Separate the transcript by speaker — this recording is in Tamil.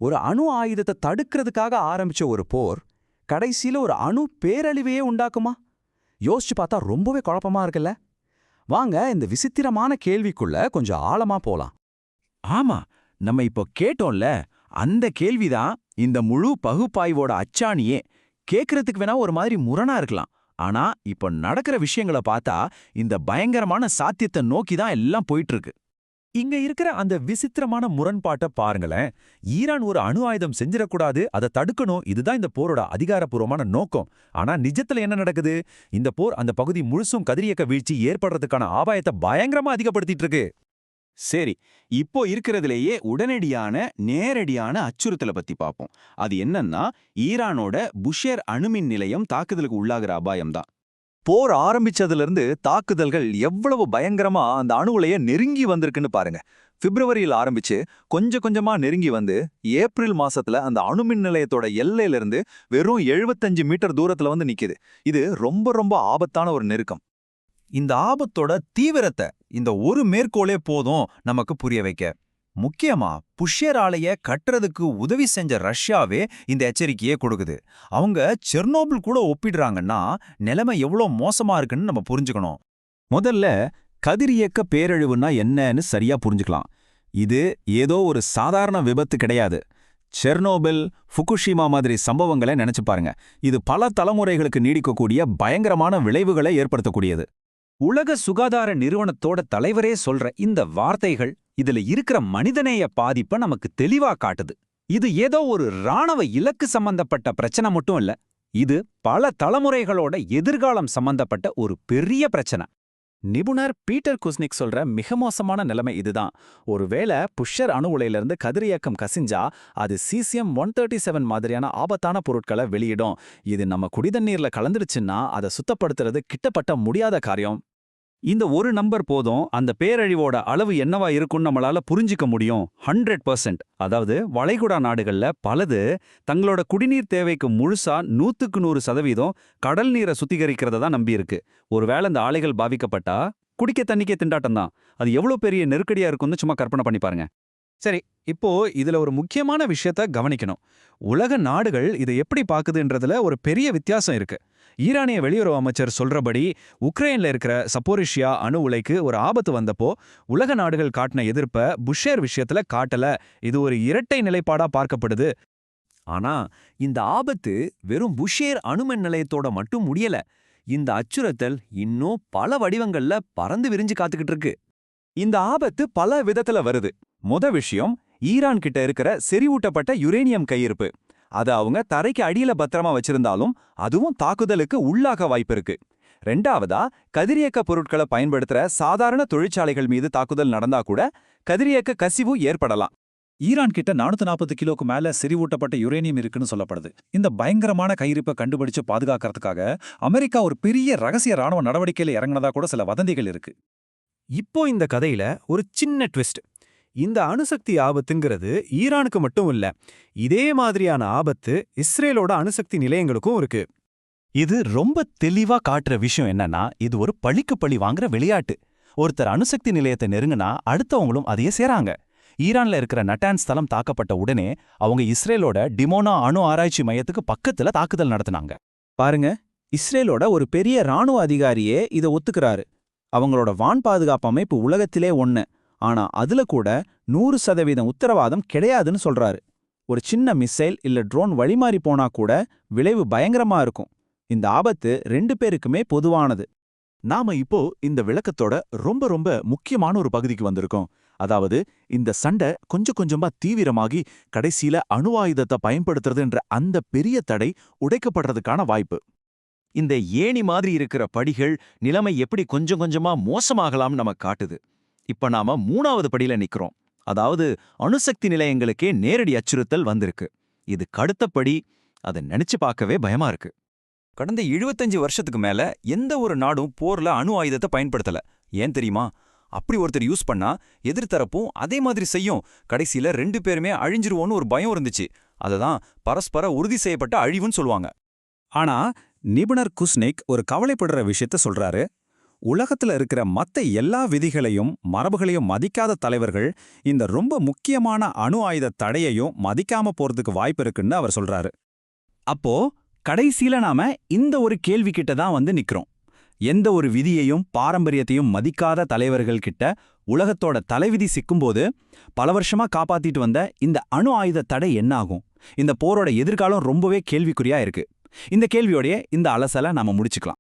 Speaker 1: ஒரு அணு ஆயுதத்தை தடுக்கிறதுக்காக ஆரம்பிச்ச ஒரு போர் கடைசியில ஒரு அணு பேரழிவையே உண்டாக்குமா? யோசிச்சு பார்த்தா ரொம்பவே குழப்பமா இருக்குல்ல. வாங்க இந்த விசித்திரமான கேள்விக்குள்ள கொஞ்சம் ஆழமா போலாம்.
Speaker 2: ஆமா, நம்ம இப்போ கேட்டோம்ல, அந்த கேள்விதான் இந்த முழு பகுப்பாய்வோட அச்சாணியே. கேக்குறதுக்கு வேணா ஒரு மாதிரி முரணா இருக்கலாம். ஆனா இப்போ நடக்கிற விஷயங்களை பார்த்தா இந்த பயங்கரமான சாத்தியத்தை நோக்கி தான் எல்லாம் போயிட்டு இருக்கு.
Speaker 3: இங்க இருக்கிற அந்த விசித்திரமான முரண்பாட்ட பாருங்களேன். ஈரான் ஒரு அணு ஆயுதம் செஞ்சிடக்கூடாது, அதை தடுக்கணும், இதுதான் இந்த போரோட அதிகாரப்பூர்வமான நோக்கம். ஆனா நிஜத்துல என்ன நடக்குது? இந்த போர் அந்த பகுதி முழுசும் கதிரியக்க வீழ்ச்சி ஏற்படுறதுக்கான ஆபாயத்தை பயங்கரமா அதிகப்படுத்திட்டு இருக்கு.
Speaker 2: சரி, இப்போ இருக்கிறதுலேயே உடனடியான நேரடியான அச்சுறுத்தலை பத்தி பார்ப்போம். அது என்னன்னா, ஈரானோட புஷேர் அணுமின் நிலையம் தாக்குதலுக்கு உள்ளாகிற அபாயம்தான்.
Speaker 3: போர் ஆரம்பிச்சதுல இருந்து தாக்குதல்கள் எவ்வளவு பயங்கரமா அந்த அணு உலைய நெருங்கி வந்திருக்குன்னு பாருங்க. பிப்ரவரியில் ஆரம்பிச்சு கொஞ்சம் கொஞ்சமா நெருங்கி வந்து ஏப்ரல் மாசத்துல அந்த அணுமின் நிலையத்தோட எல்லையில இருந்து வெறும் 75 மீட்டர் தூரத்துல வந்து நிக்குது. இது ரொம்ப ரொம்ப ஆபத்தான ஒரு நெருக்கம்.
Speaker 4: இந்த ஆபத்தோட தீவிரத்தை இந்த ஒரு மேற்கோளே போதும் நமக்கு புரிய வைக்க. முக்கியமா புஷ்யர் ஆலைய கட்டுறதுக்கு உதவி செஞ்ச ரஷ்யாவே இந்த எச்சரிக்கையே கொடுக்குது. அவங்க செர்னோபில் கூட ஒப்பிடுறாங்கன்னா நிலைமை எவ்வளோ மோசமா இருக்குன்னு நம்ம புரிஞ்சுக்கணும்.
Speaker 3: முதல்ல கதிரியக்க பேரழிவுன்னா என்னன்னு சரியா புரிஞ்சுக்கலாம். இது ஏதோ ஒரு சாதாரண விபத்து கிடையாது. செர்னோபில், ஃபுகுஷிமா மாதிரி சம்பவங்களை நினைச்சு பாருங்க. இது பல தலைமுறைகளுக்கு நீடிக்கக்கூடிய பயங்கரமான விளைவுகளை ஏற்படுத்தக்கூடியது.
Speaker 1: உலக சுகாதார நிறுவனத்தோட தலைவரே சொல்ற இந்த வார்த்தைகள் இதுல இருக்கிற மனிதநேய பாதிப்பை நமக்கு தெளிவா காட்டுது. இது ஏதோ ஒரு ராணுவ இலக்கு சம்பந்தப்பட்ட பிரச்சனை மட்டும் இல்ல. இது பல தலைமுறைகளோட எதிர்காலம் சம்பந்தப்பட்ட ஒரு பெரிய பிரச்சனை.
Speaker 2: நிபுணர் பீட்டர் குஸ்னிக் சொல்ற மிக மோசமான நிலைமை இதுதான். ஒருவேளை புஷ்ஷர் அணு உலையிலிருந்து கதிரியக்கம் கசிஞ்சா அது சீசியம் 137 மாதிரியான ஆபத்தான பொருட்களை வெளியிடும். இது நம்ம குடிதண்ணீர்ல கலந்துடுச்சுன்னா அதை சுத்தப்படுத்துறது கிட்டப்பட்ட முடியாத காரியம்.
Speaker 1: இந்த ஒரு நம்பர் போதும் அந்த பேரழிவோட அளவு என்னவா இருக்கும்னு நம்மளால புரிஞ்சிக்க முடியும். 100%. அதாவது வளைகுடா நாடுகள்ல பலது தங்களோட குடிநீர் தேவைக்கு முழுசா 100% கடல் நீரை சுத்திகரிக்கிறத தான் நம்பியிருக்கு. ஒருவேளை இந்த ஆலைகள் பாதிக்கப்பட்டா குடிக்க தண்ணிக்கே திண்டாட்டம் தான். அது எவ்வளவு பெரிய நெருக்கடியா இருக்கும்னு சும்மா கற்பனை பண்ணி பாருங்க.
Speaker 4: சரி, இப்போ இதுல ஒரு முக்கியமான விஷயத்த கவனிக்கணும். உலக நாடுகள் இதை எப்படி பாக்குதுன்றதுல ஒரு பெரிய வித்தியாசம் இருக்கு. ஈரானிய வெளியுறவு அமைச்சர் சொல்றபடி உக்ரைன்ல இருக்கிற சப்போரிஷியா அணு உலைக்கு ஒரு ஆபத்து வந்தப்போ உலக நாடுகள் காட்டின எதிர்ப்ப புஷேர் விஷயத்துல காட்டல. இது ஒரு இரட்டை நிலைப்பாடா பார்க்கப்படுது.
Speaker 3: ஆனா இந்த ஆபத்து வெறும் புஷேர் அணுமின் நிலையத்தோட மட்டும் முடியல. இந்த அச்சுறுத்தல் இன்னும் பல வடிவங்கள்ல பறந்து விரிஞ்சு காத்துக்கிட்டு இருக்கு. இந்த ஆபத்து பல விதத்துல வருது. விஷயம், ஈரான் கிட்ட இருக்கிற செறிவூட்டப்பட்ட யுரேனியம் கையிருப்பு. அதை அவங்க தரைக்கு அடியில பத்திரமா வச்சிருந்தாலும் அதுவும் தாக்குதலுக்கு உள்ளாக வாய்ப்பு இருக்கு. ரெண்டாவதா, கதிரியக்க பொருட்களை பயன்படுத்துற சாதாரண தொழிற்சாலைகள் மீது தாக்குதல் நடந்தா கூட கதிரியக்க கசிவு ஏற்படலாம்.
Speaker 4: ஈரான் கிட்ட 440 கிலோக்கு மேல செறிவூட்டப்பட்ட யுரேனியம் இருக்குன்னு சொல்லப்படுது. இந்த பயங்கரமான கையிருப்பை கண்டுபிடிச்சு பாதுகாக்கிறதுக்காக அமெரிக்கா ஒரு பெரிய ரகசிய ராணுவ நடவடிக்கையில இறங்கினதா கூட சில வதந்திகள் இருக்கு.
Speaker 3: இப்போ இந்த கதையில ஒரு சின்ன ட்விஸ்ட். இந்த அணுசக்தி ஆபத்துங்கிறது ஈரானுக்கு மட்டும் இல்ல, இதே மாதிரியான ஆபத்து இஸ்ரேலோட அணுசக்தி நிலையங்களுக்கும் இருக்கு. இது ரொம்ப தெளிவா காட்டுற விஷயம் என்னன்னா, இது ஒரு பழிக்கு பழி வாங்குற விளையாட்டு. ஒருத்தர் அணுசக்தி நிலையத்தை நெருங்கினா அடுத்தவங்களும் அதையே சேராங்க. ஈரான்ல இருக்கிற நட்டான்ஸ் தளம் தாக்கப்பட்ட உடனே அவங்க இஸ்ரேலோட டிமோனா அணு ஆராய்ச்சி மையத்துக்கு பக்கத்துல தாக்குதல் நடத்தினாங்க.
Speaker 1: பாருங்க, இஸ்ரேலோட ஒரு பெரிய ராணுவ அதிகாரியே இதை ஒத்துக்கிறாரு. அவங்களோட வான் பாதுகாப்பு அமைப்பு உலகத்திலே ஒண்ணு. ஆனா அதுல கூட 100% உத்தரவாதம் கிடையாதுன்னு சொல்றாரு. ஒரு சின்ன மிசைல் இல்ல ட்ரோன் வழிமாறி போனா கூட விளைவு பயங்கரமா இருக்கும். இந்த ஆபத்து 2 பேருக்குமே பொதுவானது.
Speaker 3: நாம இப்போ இந்த விளக்கத்தோட ரொம்ப ரொம்ப முக்கியமான ஒரு பகுதிக்கு வந்திருக்கோம். அதாவது இந்த சண்டை கொஞ்சம் கொஞ்சமா தீவிரமாகி கடைசியில அணு ஆயுதத்தை பயன்படுத்துறதுன்ற அந்த பெரிய தடை உடைக்கப்படுறதுக்கான வாய்ப்பு.
Speaker 2: இந்த ஏணி மாதிரி இருக்கிற படிகள் நிலைமை எப்படி கொஞ்சம் கொஞ்சமா மோசமாகலாம் நமக்கு காட்டுது. இப்ப நாம 3வது படியில நிக்கிறோம். அதாவது அணுசக்தி நிலையங்களுக்கே நேரடி அச்சுறுத்தல் வந்திருக்கு. இது கடுத்த படி. அதை நினைச்சு பார்க்கவே பயமா இருக்கு.
Speaker 4: கடந்த 75 வருஷத்துக்கு மேல எந்த ஒரு நாடும் போர்ல அணு ஆயுதத்தை பயன்படுத்தல. ஏன் தெரியுமா? அப்படி ஒருத்தர் யூஸ் பண்ணா எதிர்த்தரப்பும் அதே மாதிரி செய்யும். கடைசியில 2 பேருமே அழிஞ்சிருவோன்னு ஒரு பயம் இருந்துச்சு. அததான் பரஸ்பர உறுதி செய்யப்பட்ட அழிவுன்னு சொல்லுவாங்க.
Speaker 3: ஆனா நிபுணர் குஸ்னிக் ஒரு கவலைப்படுற விஷயத்த சொல்றாரு.
Speaker 5: உலகத்துல இருக்கிற மத்த எல்லா விதிகளையும் மரபுகளையும் மதிக்காத தலைவர்கள் இந்த ரொம்ப முக்கியமான அணு ஆயுத தடையையும் மதிக்காம போறதுக்கு வாய்ப்பு இருக்குன்னு அவர் சொல்றாரு.
Speaker 2: அப்போ கடைசியில நாம இந்த ஒரு கேள்விக்கிட்ட தான் வந்து நிக்கிறோம். எந்த ஒரு விதியையும் பாரம்பரியத்தையும் மதிக்காத தலைவர்கள் கிட்ட உலகத்தோட தலைவிதி சிக்கும்போது பல வருஷமா காப்பாத்திட்டு வந்த இந்த அணு ஆயுத தடை என்ன ஆகும்? இந்த போரோட எதிர்காலம் ரொம்பவே கேள்விக்குறியா இருக்கு. இந்த கேள்வியோடைய இந்த அலசலை நாம முடிச்சுக்கலாம்.